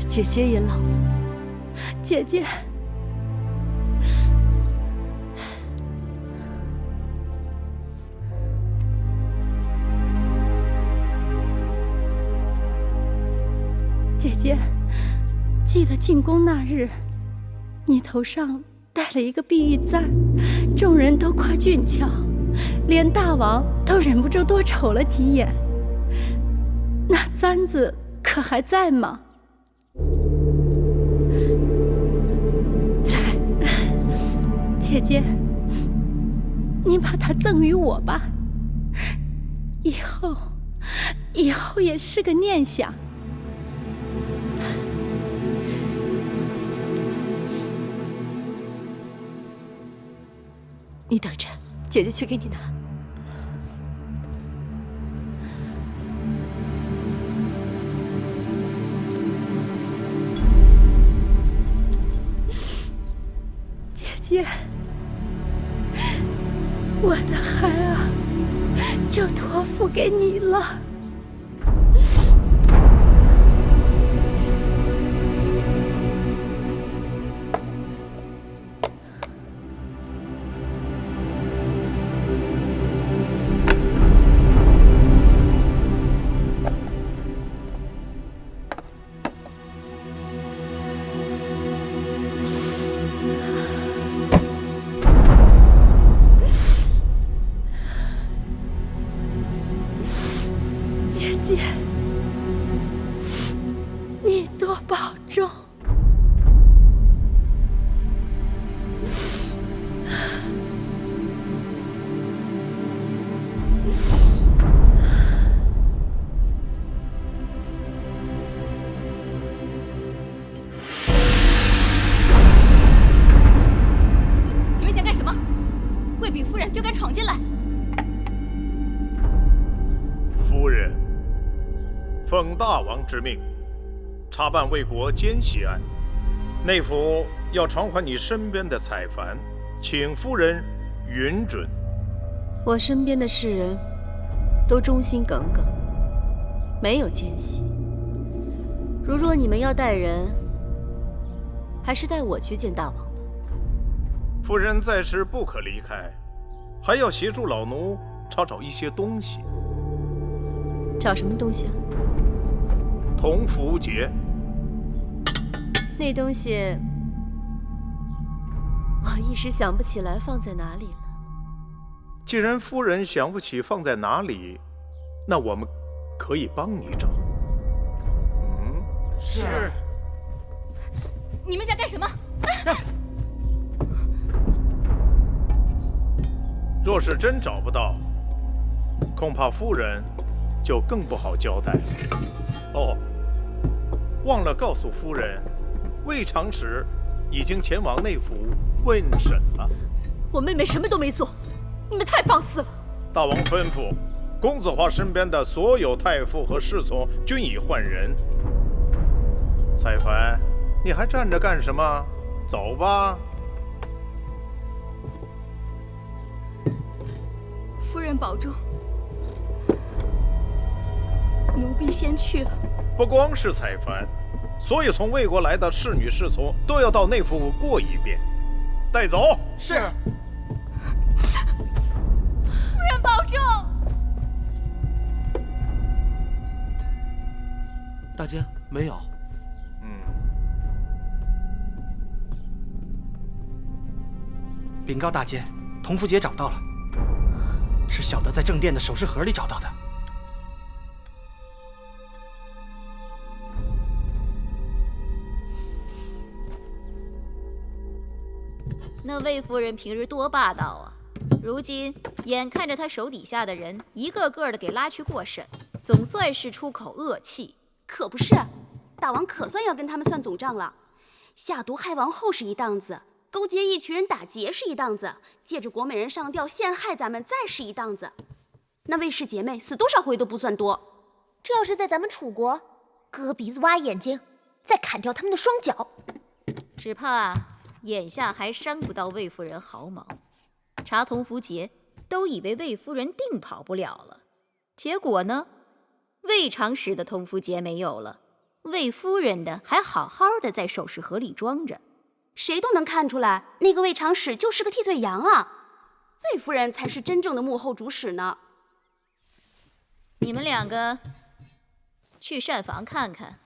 姐姐也老了。姐姐，姐姐，记得进宫那日，你头上戴了一个碧玉簪，众人都夸俊俏，连大王都忍不住多瞅了几眼。那簪子可还在吗？在。姐姐，你把它赠予我吧，以后也是个念想。你等着，姐姐去给你拿。姐姐，我的孩儿就托付给你了。姐，你多保重。你们想干什么？贵娣夫人就敢闯进来！夫人，奉大王之命，查办魏国奸细案，内府要传唤你身边的采凡，请夫人允准。我身边的士人都忠心耿耿，没有奸细。如若你们要带人，还是带我去见大王吧。夫人在时不可离开，还要协助老奴找一些东西。找什么东西啊？同符节。那东西我一时想不起来放在哪里了。既然夫人想不起放在哪里，那我们可以帮你找。是。你们想干什么？若是真找不到，恐怕夫人就更不好交代了。哦，忘了告诉夫人，魏长史已经前往内府问审了。我妹妹什么都没做，你们太放肆了。大王吩咐，公子华身边的所有太傅和侍从均已换人。采凡，你还站着干什么？走吧。夫人保重，奴婢先去了。不光是采凡，所有从魏国来的侍女侍从都要到内府过一遍，带走。是。夫人保重。大姐，没有。禀告大姐，同符节找到了，是小的在正殿的首饰盒里找到的。那魏夫人平日多霸道啊！如今眼看着她手底下的人一个个的给拉去过审，总算是出口恶气。可不是，大王可算要跟他们算总账了。下毒害王后是一档子，勾结一群人打劫是一档子，借着国美人上吊陷害咱们再是一档子。那魏氏姐妹死多少回都不算多。这要是在咱们楚国，割鼻子挖眼睛，再砍掉他们的双脚，只怕眼下还伤不到魏夫人毫毛。查同符节都以为魏夫人定跑不了了，结果呢，魏长史的同符节没有了，魏夫人的还好好的在首饰盒里装着。谁都能看出来，那个魏长史就是个替罪羊啊！魏夫人才是真正的幕后主使呢。你们两个去膳房看看，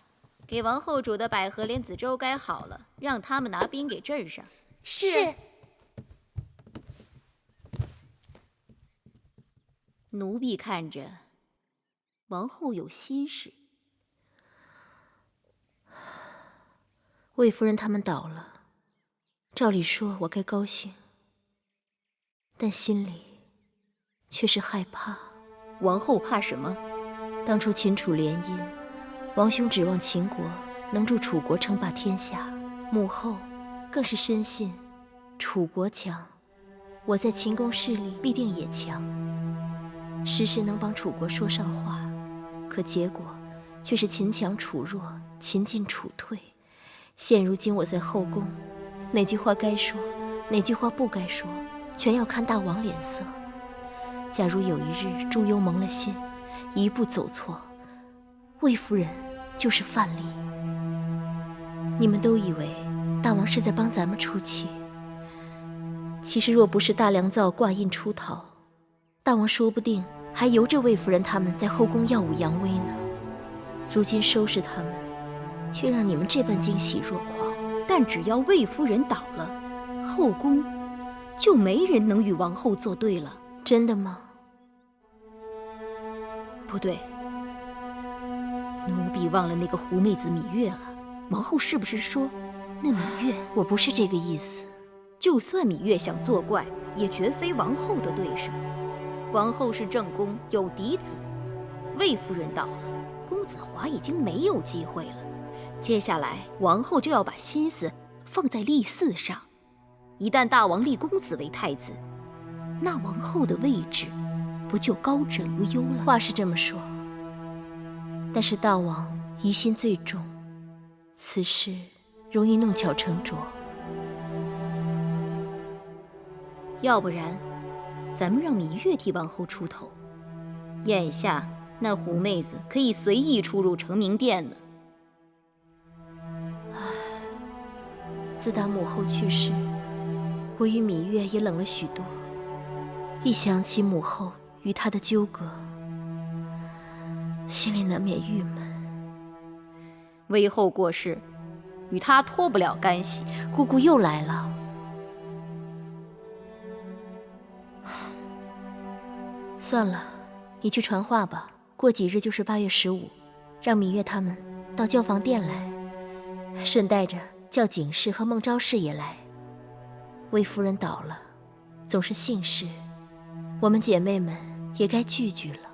给王后煮的百合莲子粥该好了，让他们拿兵给镇上。是。奴婢看着，王后有心事。魏夫人他们倒了。照理说，我该高兴，但心里却是害怕。王后怕什么？当初秦楚联姻，王兄指望秦国能助楚国称霸天下，母后更是深信楚国强，我在秦宫势力必定也强，时时能帮楚国说上话。可结果却是秦强楚弱，秦进楚退。现如今我在后宫，哪句话该说，哪句话不该说，全要看大王脸色。假如有一日朱由蒙了心，一步走错，魏夫人就是范例。你们都以为大王是在帮咱们出气，其实若不是大良造挂印出逃，大王说不定还由着魏夫人他们在后宫耀武扬威呢。如今收拾他们，却让你们这般惊喜若狂。但只要魏夫人倒了，后宫就没人能与王后作对了。真的吗？不对，奴婢忘了那个狐妹子芈月了。王后是不是说那芈月？我不是这个意思。就算芈月想作怪，也绝非王后的对手。王后是正宫，有嫡子，魏夫人倒了，公子华已经没有机会了。接下来，王后就要把心思放在立嗣上。一旦大王立公子为太子，那王后的位置不就高枕无忧了？话是这么说，但是大王疑心最重，此事容易弄巧成拙。要不然，咱们让芈月替王后出头。眼下那狐妹子可以随意出入成明殿呢。自打母后去世，我与芈月也冷了许多。一想起母后与他的纠葛，心里难免郁闷。韦后过世，与他脱不了干系。姑姑又来了。算了，你去传话吧。过几日就是8月15，让芈月他们到教坊殿来，顺带着叫景氏和孟昭氏也来。魏夫人倒了，总是幸事，我们姐妹们也该聚聚了。